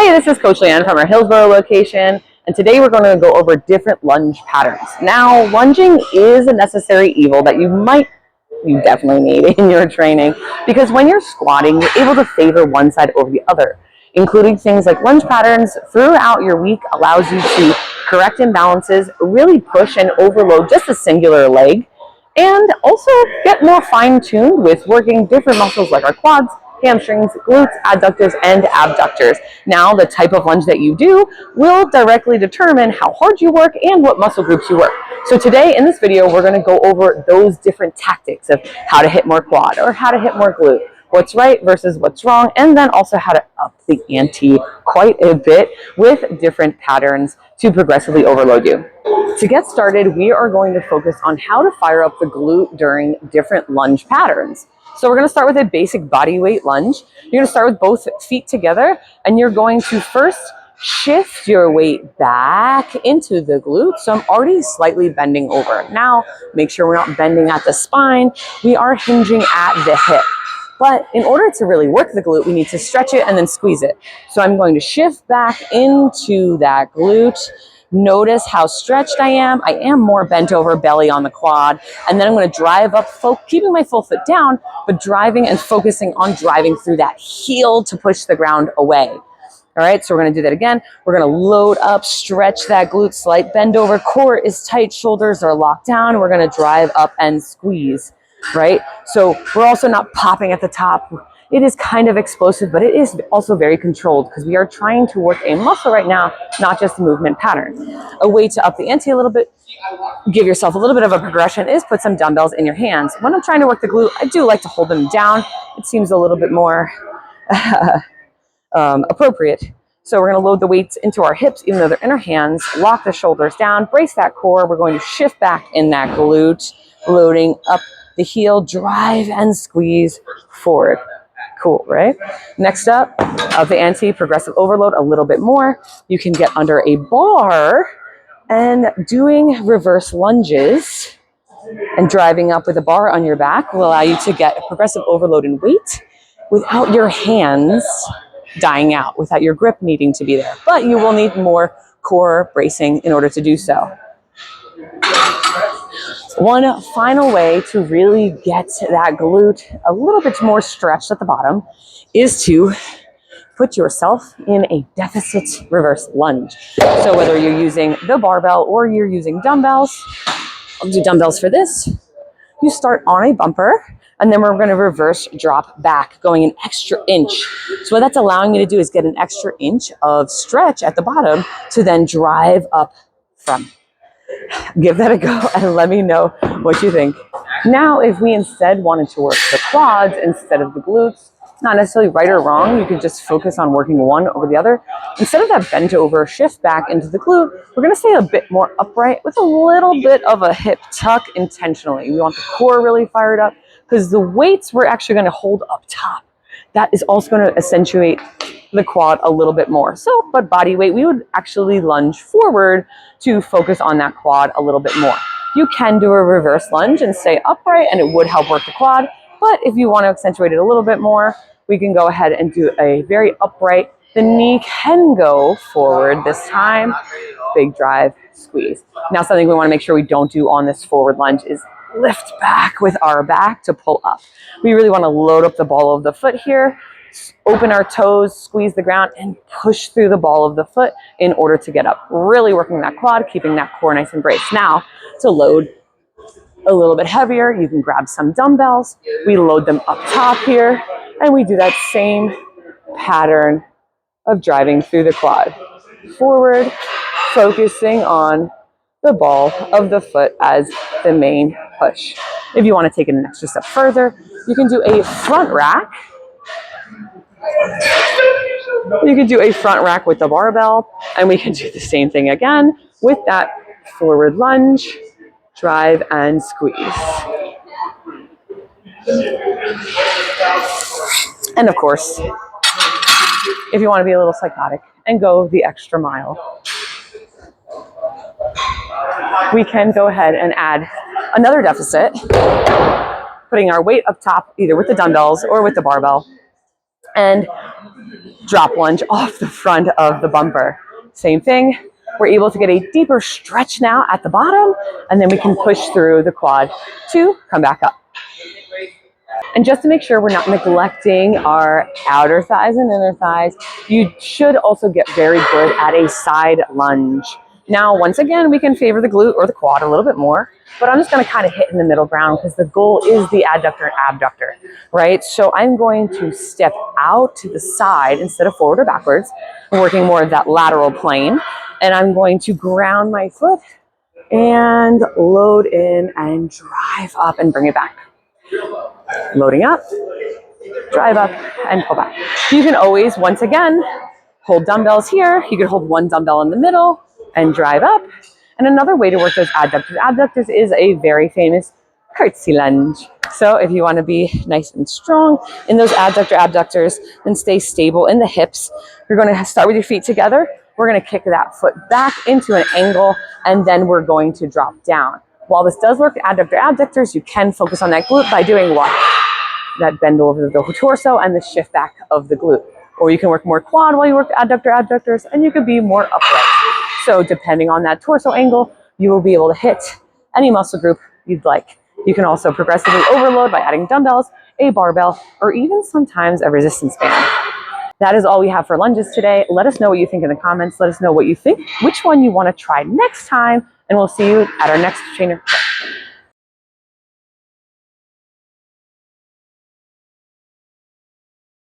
Hey, this is Coach Leanne from our Hillsborough location, and today we're going to go over different lunge patterns. Now, lunging is a necessary evil that you definitely need in your training, because when you're squatting, you're able to favor one side over the other. Including things like lunge patterns throughout your week allows you to correct imbalances, really push and overload just a singular leg, and also get more fine-tuned with working different muscles like our quads, hamstrings, glutes, adductors, and abductors. Now, the type of lunge that you do will directly determine how hard you work and what muscle groups you work. So today in this video, we're going to go over those different tactics of how to hit more quad or how to hit more glute, what's right versus what's wrong, and then also how to up the ante quite a bit with different patterns to progressively overload you. To get started, we are going to focus on how to fire up the glute during different lunge patterns. So we're going to start with a basic body weight lunge. You're going to start with both feet together, and you're going to first shift your weight back into the glute. So I'm already slightly bending over. Now, make sure we're not bending at the spine. We are hinging at the hip. But in order to really work the glute, we need to stretch it and then squeeze it. So I'm going to shift back into that glute. Notice how stretched I am. I am more bent over, belly on the quad. And then I'm going to drive up, keeping my full foot down, but driving and focusing on driving through that heel to push the ground away. All right, so we're going to do that again. We're going to load up, stretch that glute, slight bend over, core is tight, shoulders are locked down. We're going to drive up and squeeze, right? So we're also not popping at the top. It is kind of explosive, but it is also very controlled because we are trying to work a muscle right now, not just a movement pattern. A way to up the ante a little bit, give yourself a little bit of a progression, is put some dumbbells in your hands. When I'm trying to work the glute, I do like to hold them down. It seems a little bit more appropriate. So we're going to load the weights into our hips, even though they're in our hands, lock the shoulders down, brace that core. We're going to shift back in that glute, loading up the heel, drive and squeeze forward. Cool, right? Next up the ante, progressive overload a little bit more. You can get under a bar and doing reverse lunges and driving up with a bar on your back will allow you to get a progressive overload in weight without your hands dying out, without your grip needing to be there. But you will need more core bracing in order to do so. One final way to really get that glute a little bit more stretched at the bottom is to put yourself in a deficit reverse lunge. So whether you're using the barbell or you're using dumbbells, I'll do dumbbells for this. You start on a bumper, and then we're going to reverse drop back, going an extra inch. So what that's allowing me to do is get an extra inch of stretch at the bottom to then drive up from. Give that a go and let me know what you think. Now, if we instead wanted to work the quads instead of the glutes, not necessarily right or wrong, you could just focus on working one over the other. Instead of that bent over shift back into the glute, we're going to stay a bit more upright with a little bit of a hip tuck intentionally. We want the core really fired up because the weights we're actually going to hold up top. That is also going to accentuate the quad a little bit more. So, but body weight, we would actually lunge forward to focus on that quad a little bit more. You can do a reverse lunge and stay upright, and it would help work the quad. But if you want to accentuate it a little bit more, we can go ahead and do a very upright. The knee can go forward this time. Big drive, squeeze. Now, something we want to make sure we don't do on this forward lunge is lift back with our back to pull up. We really want to load up the ball of the foot here, open our toes, squeeze the ground, and push through the ball of the foot in order to get up. Really working that quad, keeping that core nice and braced. Now, to load a little bit heavier, you can grab some dumbbells. We load them up top here, and we do that same pattern of driving through the quad. Forward, focusing on the ball of the foot as the main push. If you want to take it an extra step further, you can do a front rack. You can do a front rack with the barbell, and we can do the same thing again with that forward lunge, drive and squeeze. And of course, if you want to be a little psychotic and go the extra mile, we can go ahead and add another deficit, putting our weight up top, either with the dumbbells or with the barbell, and drop lunge off the front of the bumper. Same thing. We're able to get a deeper stretch now at the bottom, and then we can push through the quad to come back up. And just to make sure we're not neglecting our outer thighs and inner thighs, you should also get very good at a side lunge. Now, once again, we can favor the glute or the quad a little bit more, but I'm just going to kind of hit in the middle ground because the goal is the adductor and abductor, right? So I'm going to step out to the side instead of forward or backwards, working more of that lateral plane. And I'm going to ground my foot and load in and drive up and bring it back. Loading up, drive up, and pull back. You can always, once again, hold dumbbells here. You can hold one dumbbell in the middle and drive up. And another way to work those adductors. Adductors is a very famous curtsy lunge. So if you want to be nice and strong in those abductors and stay stable in the hips, you're going to start with your feet together. We're going to kick that foot back into an angle, and then we're going to drop down. While this does work abductors, you can focus on that glute by doing what? That bend over the torso and the shift back of the glute. Or you can work more quad while you work abductors, and you can be more upright. So depending on that torso angle, you will be able to hit any muscle group you'd like. You can also progressively overload by adding dumbbells, a barbell, or even sometimes a resistance band. That is all we have for lunges today. Let us know what you think in the comments. Let us know what you think, which one you want to try next time, and we'll see you at our next trainer.